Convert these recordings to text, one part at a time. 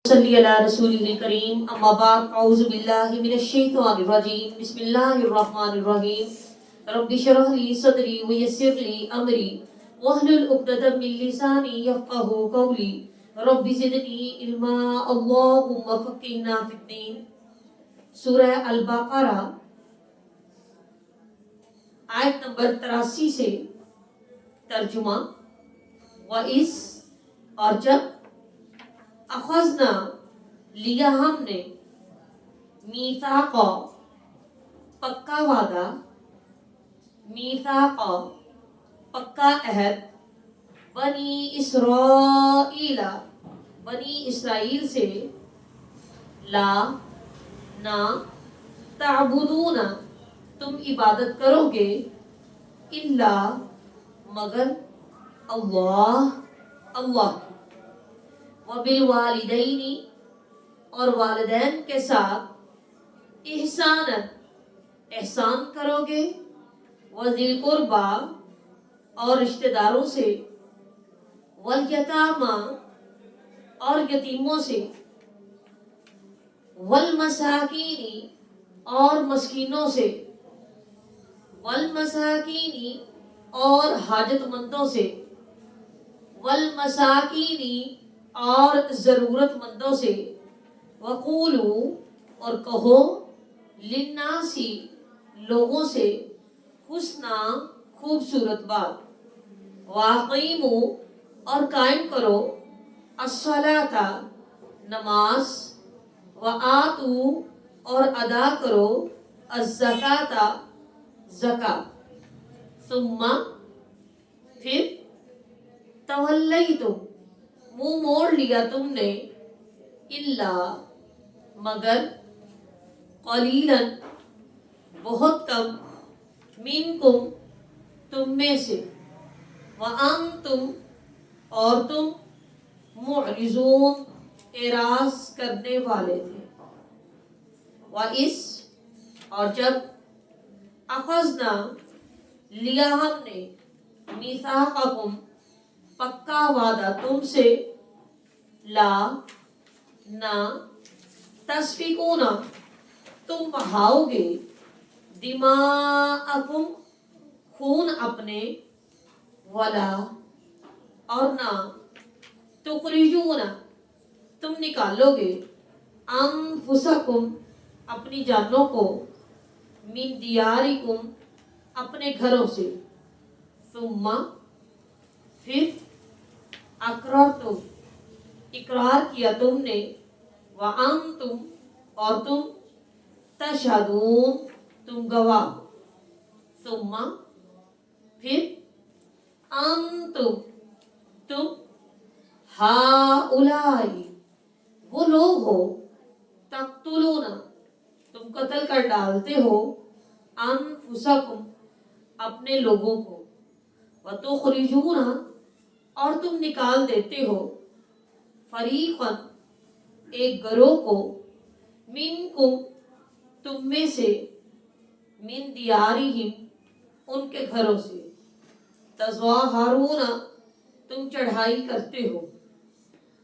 صلی علی رسول کریم اما بعد اعوذ باللہ من الشیطان الرجیم بسم اللہ الرحمن الرحیم رب اشرح لی صدری ویسر لی امری واحلل عقدۃ من لسانی یفقہوا قولی رب زدنی علما اللہم فقہنا فی الدین۔ سورہ البقرہ آیت نمبر 83 سے ترجمہ۔ وَإِذْ اور جب اخذنا لیا ہم نے میثاق پکا وعدہ، میثاق پکا عہد، بنی اسرائیل بنی اسرائیل سے، لا نہ، تعبدون تم عبادت کرو گے، الا مگر، اللہ کی، وبالوالدین اور والدین کے ساتھ، احسان کرو گے، وذی القربی اور رشتہ داروں سے، والیتامی اور یتیموں سے، والمساکین اور مسکینوں سے، والمساکین اور حاجت مندوں سے، والمساکین اور ضرورت مندوں سے، وقولو اور کہو، للناسی لوگوں سے، حسنا خوبصورت بات، واقیموا اور قائم کرو، الصلاۃ نماز، وآتوا اور ادا کرو، الزکاۃ زکوٰۃ، ثم پھر، تولیتم منہ موڑ لیا تم نے، الا مگر، قلیلا بہت کم، منکم تم میں سے، وانتم اور تم، معرضون اعراض کرنے والے تھے۔ وَإِذْ اور جب، اخذنا لیا ہم نے، میثاقکم پکا وعدہ تم سے، لا نہ، تسفکون تم بہاؤ گے، دماءکم خون اپنے، ولا اور نہ، تخرجون تم نکالو گے، انفسکم اپنی جانوں کو، من دیارکم اپنے گھروں سے، ثم پھر، اقررتم اقرار کیا تم نے، وانتم اور تم، تشہدون تم گواہ ہو، ثم پھر، انتم تم، ہؤلائی وہ لوگ ہو، تقتلون تم قتل کر ڈالتے ہو، انفسکم اپنے لوگوں کو، وتخرجون اور تم نکال دیتے ہو، فریقاً ایک گروہ کو، منکم تم میں سے، من دیارہم ان کے گھروں سے، تظاہرون تم چڑھائی کرتے ہو،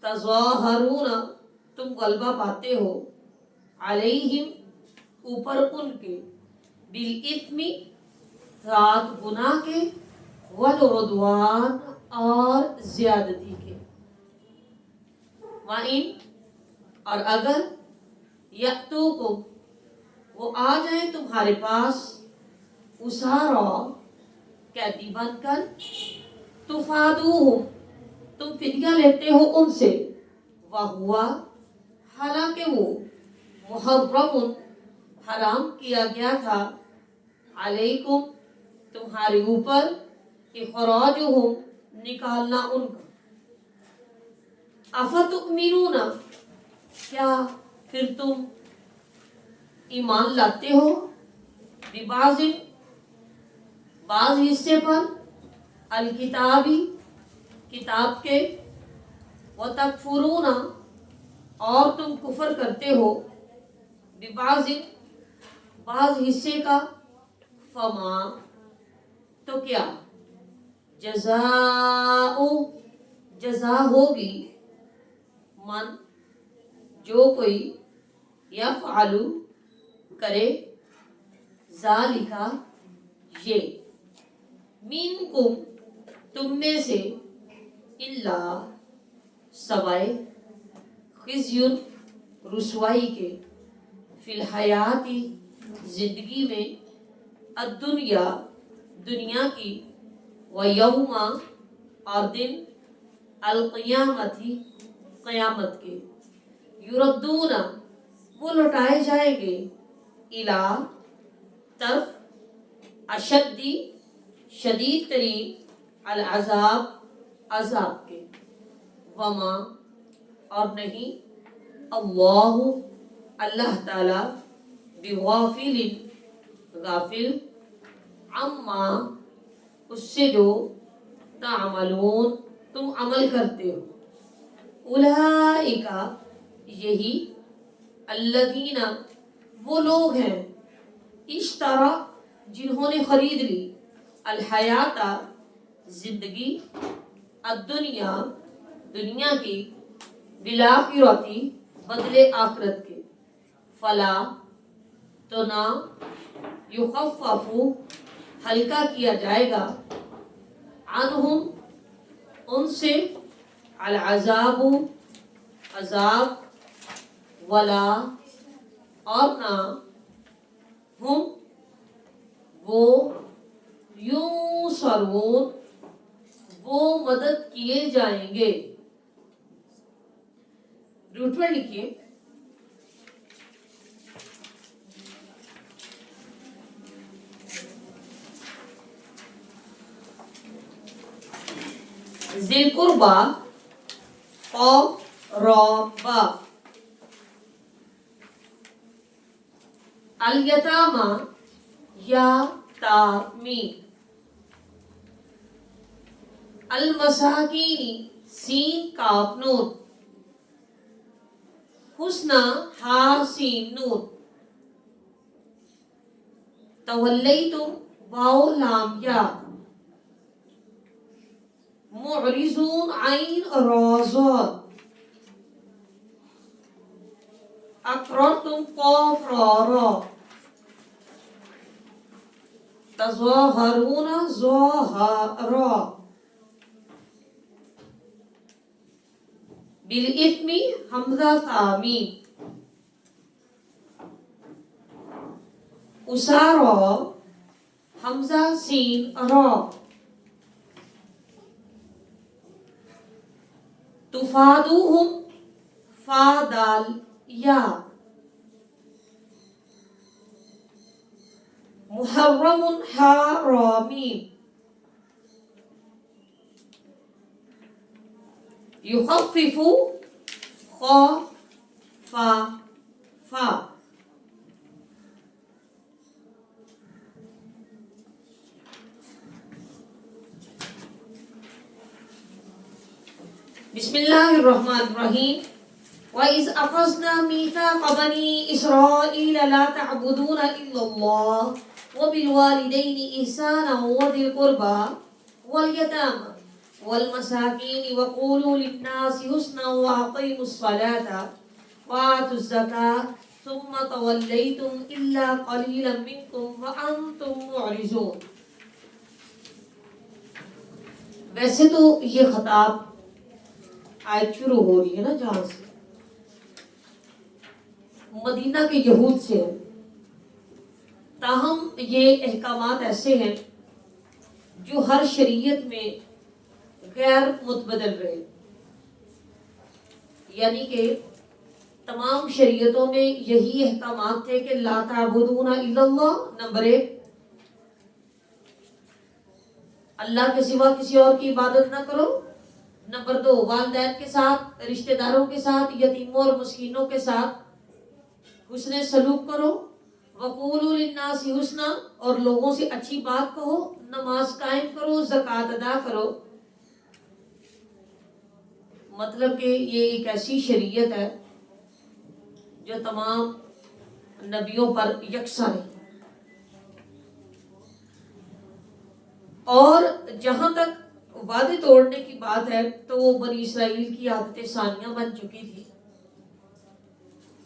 تظاہرون تم غلبہ پاتے ہو، علیہم اوپر ان کے، بالاثم ساتھ گناہ کے، والعدوان اور زیادتی کے، وَإِنْ اور اگر، یأتوکم وہ آ جائیں تمہارے پاس، اسارا قیدی بن کر، تفادوہم تم فدیہ لیتے ہو ان سے، وہوا حالانکہ وہ، محرم حرام کیا گیا تھا، علیکم تمہارے اوپر، اخراجہم نکالنا ان کا، افتؤمنون کیا پھر تم ایمان لاتے ہو، ببعض بعض حصے پر، الکتابی کتاب کے، وتکفرون اور تم کفر کرتے ہو، ببعض بعض حصے کا، فما تو کیا، جزاء جزا ہوگی، من جو کوئی یفعلو کرے ذالکا یہ منکم تم میں سے الا سوائے خزی رسوائی کے فی الحیاتی زندگی میں الدنیا دنیا کی و یوم اور دن القیامتی قیامت کے یردون وہ لوٹائے جائیں گے الا طرف اشدی شدید ترین العذاب عذاب کے وما اور نہیں اللہ تعالی بغافل غافل عما اس سے جو تعملون تم عمل کرتے ہو اولئک یہی الذین وہ لوگ ہیں اشترا جنہوں نے خرید لی الحیات زندگی الدنیا دنیا کی بالآخرتی بدلے آخرت کے فلا تو نہ یخفف ہلکا کیا جائے گا عنہم ان سے العذاب عذاب ولا اور نہ ہم وہ ینصرون وہ مدد کیے جائیں گے. روٹ ورڈ لکھیے ذی القربى قاف را با الیتامى یا تا میم المساکین سین کاف نون حسنى ہا سین نون تولیتم واو لام یا معرضون عین را ضاد اقررتم قاف را را تظاہرون ظاہرا بالاثم حمزہ ثامی اسارا حمزہ سین را تفادوہم فا دال یا محرم حرامی یخفف خا فا فا بسم اللہ الرحمن الرحیم وَإِذْ أَخَذْنَا مِيثَاقَ بَنِي إِسْرَائِيلَ لَا تَعْبُدُونَ إِلَّا اللَّهَ وَبِالْوَالِدَيْنِ إِحْسَانًا وَذِي الْقُرْبَى وَالْيَتَامَى وَالْمَسَاكِينِ وَقُولُوا لِلنَّاسِ حُسْنًا وَأَقِيمُوا الصَّلَاةَ وَآتُوا الزَّكَاةَ ثُمَّ تَوَلَّيْتُمْ إِلَّا قَلِيلًا مِنْكُمْ وَأَنْتُمْ مُعْرِضُونَ. ویسے تو یہ خطاب آیت شروع ہو رہی ہے نا جہاں سے مدینہ کے یہود سے ہے، تاہم یہ احکامات ایسے ہیں جو ہر شریعت میں غیر متبدل رہے، یعنی کہ تمام شریعتوں میں یہی احکامات تھے کہ لا تعبدون الا اللہ، نمبر 1 اللہ کے سوا کسی اور کی عبادت نہ کرو، نمبر 2 والدین کے ساتھ، رشتہ داروں کے ساتھ، یتیموں اور مسکینوں کے ساتھ حسن سلوک کرو، وقولوا للناس حسنا اور لوگوں سے اچھی بات کہو، نماز قائم کرو، زکوٰۃ ادا کرو. مطلب کہ یہ ایک ایسی شریعت ہے جو تمام نبیوں پر یکساں ہے. اور جہاں تک وعدے توڑنے کی بات ہے تو وہ بنی اسرائیل کی عادت ثانیہ بن چکی تھی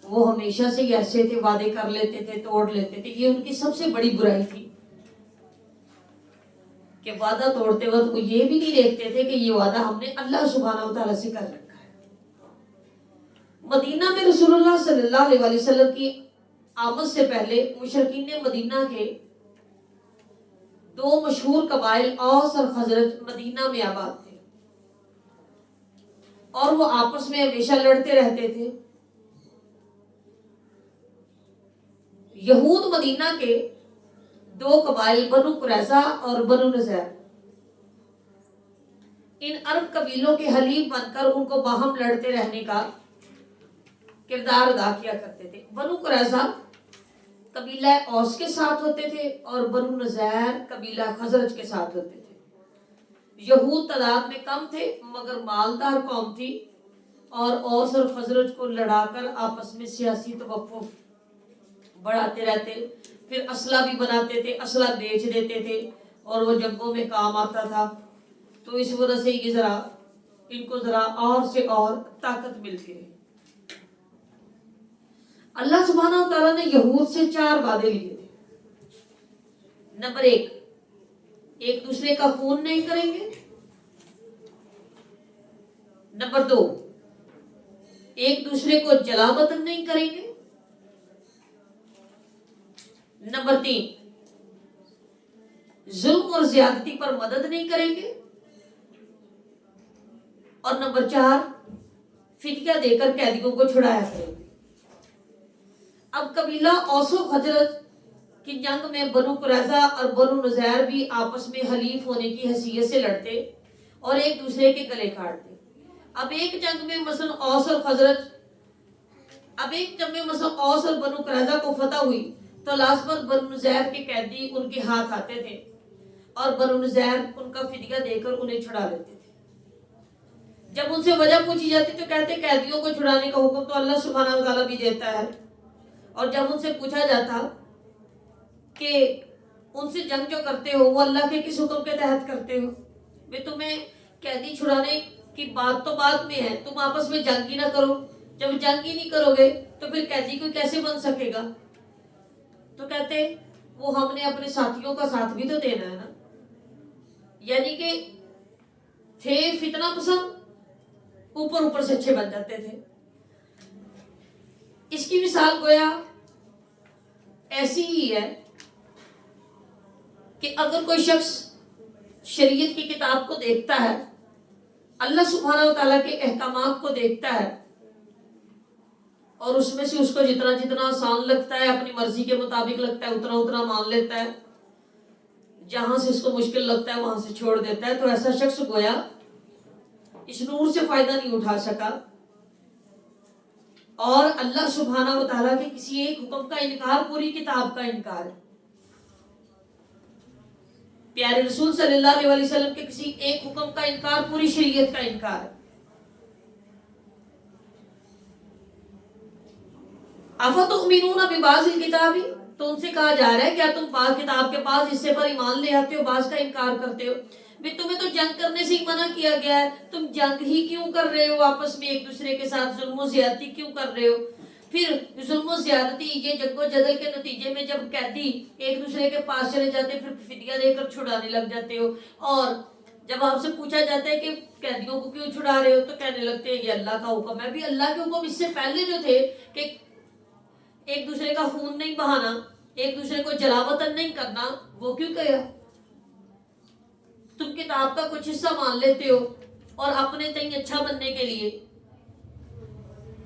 وہ ہمیشہ سے ہی ایسے تھے، وعدے کر لیتے تھے، توڑ لیتے تھے. یہ ان کی سب سے بڑی برائی تھی کہ وعدہ توڑتے وقت وہ یہ بھی نہیں دیکھتے تھے کہ یہ وعدہ ہم نے اللہ سبحانہ و تعالیٰ سے کر رکھا ہے. مدینہ میں رسول اللہ صلی اللہ علیہ وسلم کی آمد سے پہلے مشرکین مدینہ کے دو مشہور قبائل اوس اور خزرج مدینہ میں آباد تھے، اور وہ آپس میں ہمیشہ لڑتے رہتے تھے. یہود مدینہ کے دو قبائل بنو قریظہ اور بنو نذیر ان عرب قبیلوں کے حلیف بن کر ان کو باہم لڑتے رہنے کا کردار ادا کیا کرتے تھے. بنو قریظہ قبیلہ اوس کے ساتھ ہوتے تھے اور بنو نذیر قبیلہ خزرج کے ساتھ ہوتے تھے. یہود تعداد میں کم تھے مگر مالدار قوم تھی، اور اوس اور خزرج کو لڑا کر آپس میں سیاسی توافق بڑھاتے رہتے. پھر اسلحہ بھی بناتے تھے، اسلحہ بیچ دیتے تھے اور وہ جنگوں میں کام آتا تھا. تو اس وجہ سے یہ ان کو اور سے اور طاقت ملتی رہی. اللہ سبحانہ و تعالیٰ نے یہود سے 4 وعدے لیے تھے. نمبر 1، ایک دوسرے کا خون نہیں کریں گے. نمبر 2، ایک دوسرے کو جلا وطن نہیں کریں گے. نمبر 3، ظلم اور زیادتی پر مدد نہیں کریں گے. اور نمبر 4، فدیہ دے کر قیدیوں کو چھڑایا کریں گے. اب قبیلہ اوس و خزرج کی جنگ میں بنو قریظہ اور بنو نذیر بھی آپس میں حلیف ہونے کی حیثیت سے لڑتے اور ایک دوسرے کے گلے کاٹتے. اب ایک جنگ میں مثلا اوس اور بنو قریظہ کو فتح ہوئی تو لازماً بنو نذیر کے قیدی ان کے ہاتھ آتے تھے اور بنو نذیر ان کا فدیہ دے کر انہیں چھڑا لیتے تھے. جب ان سے وجہ پوچھی جاتی تو کہتے قیدیوں کو چھڑانے کا حکم تو اللہ سبحانہ و تعالیٰ بھی دیتا ہے. اور جب ان سے پوچھا جاتا کہ ان سے جنگ جو کرتے ہو وہ اللہ کے کس حکم کے تحت کرتے ہو؟ میں تمہیں قیدی چھڑانے کی بات تو بعد میں ہے، تم آپس میں جنگ ہی نہ کرو. جب جنگ ہی نہیں کرو گے تو پھر قیدی کو کیسے بن سکے گا؟ تو کہتے وہ ہم نے اپنے ساتھیوں کا ساتھ بھی تو دینا ہے نا. یعنی کہ تھے فتنہ پسند، اوپر سے اچھے بن جاتے تھے. اس کی مثال گویا ایسی ہی ہے کہ اگر کوئی شخص شریعت کی کتاب کو دیکھتا ہے، اللہ سبحانہ و تعالیٰ کے احکامات کو دیکھتا ہے اور اس میں سے اس کو جتنا آسان لگتا ہے، اپنی مرضی کے مطابق لگتا ہے، اتنا مان لیتا ہے، جہاں سے اس کو مشکل لگتا ہے وہاں سے چھوڑ دیتا ہے، تو ایسا شخص گویا اس نور سے فائدہ نہیں اٹھا سکا اور اللہ سبحانہ و تعالیٰ کے کسی ایک حکم کا انکار پوری کتاب کا انکار ہے. پیارے رسول صلی اللہ علیہ وسلم کے کسی ایک حکم کا انکار پوری شریعت کا انکار ہے. افتؤمنون ببعض الکتاب، تو ان سے کہا جا رہا ہے کیا تم بعض کتاب کے بعض حصے پر ایمان لے آتے ہو، بعض کا انکار کرتے ہو؟ تمہیں تو جنگ کرنے سے ہی منع کیا گیا ہے، تم جنگ ہی کیوں کر رہے ہو؟ آپس میں ایک دوسرے کے ساتھ ظلم و زیادتی کیوں کر رہے ہو؟ پھر ظلم و زیادتی، یہ جنگ و جدل کے نتیجے میں جب قیدی ایک دوسرے کے پاس چلے جاتے پھر فدیہ دے کر چھڑانے لگ جاتے ہو، اور جب آپ سے پوچھا جاتا ہے کہ قیدیوں کو کیوں چھڑا رہے ہو تو کہنے لگتے ہیں یہ اللہ کا حکم ہے. بھی اللہ کے حکم اس سے پہلے جو تھے کہ ایک دوسرے کا خون نہیں بہانا، ایک دوسرے کو جلا وطن نہیں کرنا، وہ کیوں کہا؟ تم کتاب کا کچھ حصہ مان لیتے ہو اور اپنے تئیں اچھا بننے کے لیے،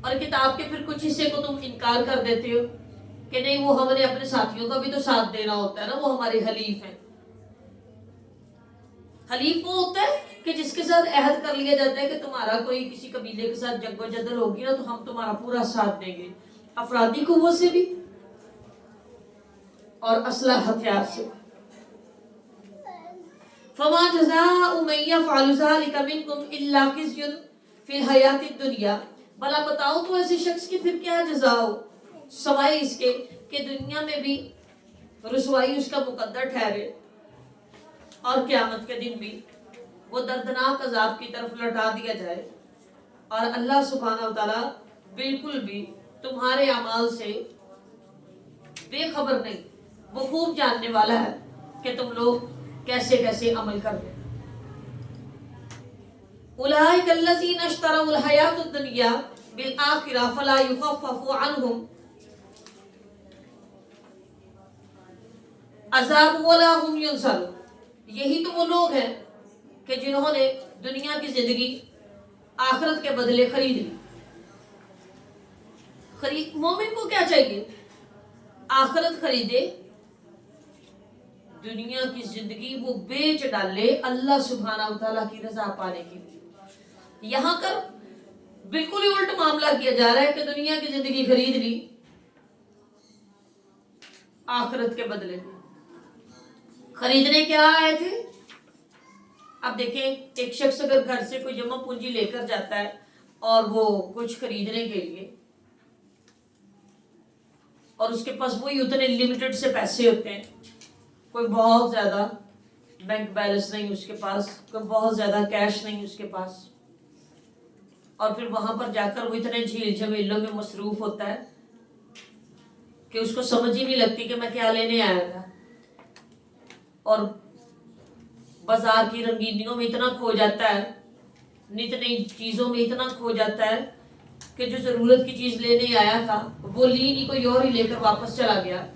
اور کتاب کے پھر کچھ حصے کو تم انکار کر دیتے ہو کہ نہیں وہ ہم نے اپنے ساتھیوں کا بھی تو ساتھ دینا ہوتا ہے نا، وہ ہمارے حلیف ہیں. حلیف وہ ہوتا ہے کہ جس کے ساتھ عہد کر لیا جاتا ہے کہ تمہارا کوئی کسی قبیلے کے ساتھ جنگ و جدل ہوگی نا تو ہم تمہارا پورا ساتھ دیں گے، افرادی قوت سے بھی اور اسلحہ ہتھیار سے. فما جزاء من يفعل ذلك منكم الا خزي في الحیات الدنیا، بھلا بتاؤ تو ایسے شخص کی پھر کیا جزا ہو سوائے اس کے کہ دنیا میں بھی رسوائی اس کا مقدر ٹھہرے اور قیامت کے دن بھی وہ دردناک عذاب کی طرف لوٹا دیا جائے. اور اللہ سبحانہ و تعالیٰ بالکل بھی تمہارے اعمال سے بے خبر نہیں، وہ خوب جاننے والا ہے کہ تم لوگ کیسے کیسے عمل کر رہے ہیں۔ اولئک الذین اشتروا الحیاۃ الدنیا بالآخرہ فلا یخفف عنہم عذاب ولا هم ینصرون۔ یہی تو وہ لوگ ہیں کہ جنہوں نے دنیا کی زندگی آخرت کے بدلے خرید لی۔ مومن کو کیا چاہیے؟ آخرت خریدے، دنیا کی زندگی وہ بیچ ڈالے اللہ سبحانہ وتعالیٰ کی رضا پانے کے لیے۔ یہاں کر بالکل ہی الٹ معاملہ کیا جا رہا ہے کہ دنیا کی زندگی خرید لی آخرت کے بدلے میں۔ خریدنے کیا آئے تھے؟ اب دیکھیں، ایک شخص اگر گھر سے کوئی جمع پونجی لے کر جاتا ہے اور وہ کچھ خریدنے کے لیے، اور اس کے پاس وہی اتنے لمیٹڈ سے پیسے ہوتے ہیں، کوئی بہت زیادہ بینک بیلنس نہیں اس کے پاس، کوئی بہت زیادہ کیش نہیں اس کے پاس، اور پھر وہاں پر جا کر وہ اتنے جھیل جھمیلوں میں مصروف ہوتا ہے کہ اس کو سمجھ ہی نہیں لگتی کہ میں کیا لینے آیا تھا، اور بازار کی رنگینیوں میں اتنا کھو جاتا ہے، نت نئی چیزوں میں اتنا کھو جاتا ہے کہ جو ضرورت کی چیز لینے آیا تھا وہ لی نہیں، کوئی اور ہی لے کر واپس چلا گیا۔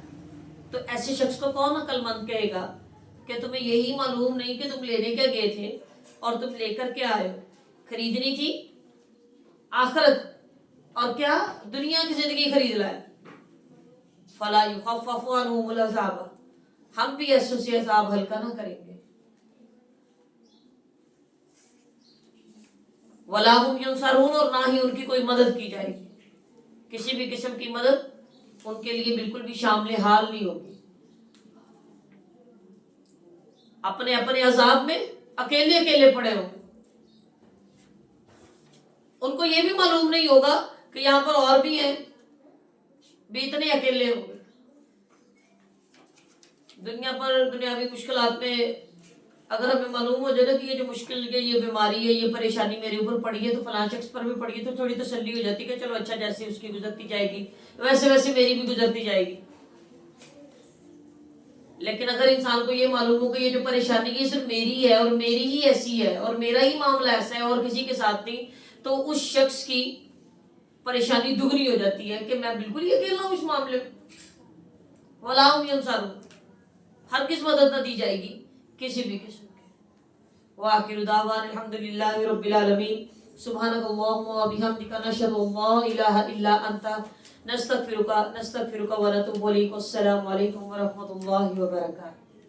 تو ایسے شخص کو کون عقل مند کہے گا کہ تمہیں یہی معلوم نہیں کہ تم لینے کیا گئے تھے اور تم لے کر کیا آئے ہو؟ خریدنی تھی آخرت، اور کیا دنیا کی زندگی خرید لائے۔ فلا یخفف عنہم العذاب، ہم بھی ایسوں سے عذاب ہلکا نہ کریں گے۔ ولا هم ینصرون، اور نہ ہی ان کی کوئی مدد کی جائے گی، کسی بھی قسم کی مدد ان کے لیے بالکل بھی شامل حال نہیں ہوگی۔ اپنے اپنے عذاب میں اکیلے اکیلے پڑے ہوں گے۔ ان کو یہ بھی معلوم نہیں ہوگا کہ یہاں پر اور بھی ہیں، بھی اتنے اکیلے ہوں گے۔ دنیا پر دنیاوی مشکلات میں اگر ہمیں معلوم ہو جائے نا کہ یہ جو مشکل ہے، یہ بیماری ہے، یہ پریشانی میرے اوپر پڑی ہے، تو فلاں شخص پر بھی پڑی ہے، تو تھوڑی تسلی ہو جاتی ہے کہ چلو اچھا، جیسے اس کی گزرتی جائے گی ویسے ویسے میری بھی گزرتی جائے گی۔ لیکن اگر انسان کو یہ معلوم ہو کہ یہ جو پریشانی ہے صرف میری ہے اور میری ہی ایسی ہے اور میرا ہی معاملہ ایسا ہے اور کسی کے ساتھ نہیں، تو اس شخص کی پریشانی دگنی ہو جاتی ہے کہ میں بالکل ہی اکیلا ہوں اس معاملے میں۔ ولا هم ینصرون، ہر کس مدد نہ دی جائے گی کسی بھی قسم کے۔ وآخر دعوانا الحمدللہ رب العالمین، سبحانک اللہم و بحمدک، نشہد ان لا الہ الا انت، نستغفرک ونتوب الیک۔ السلام علیکم ورحمۃ اللہ وبرکاتہ۔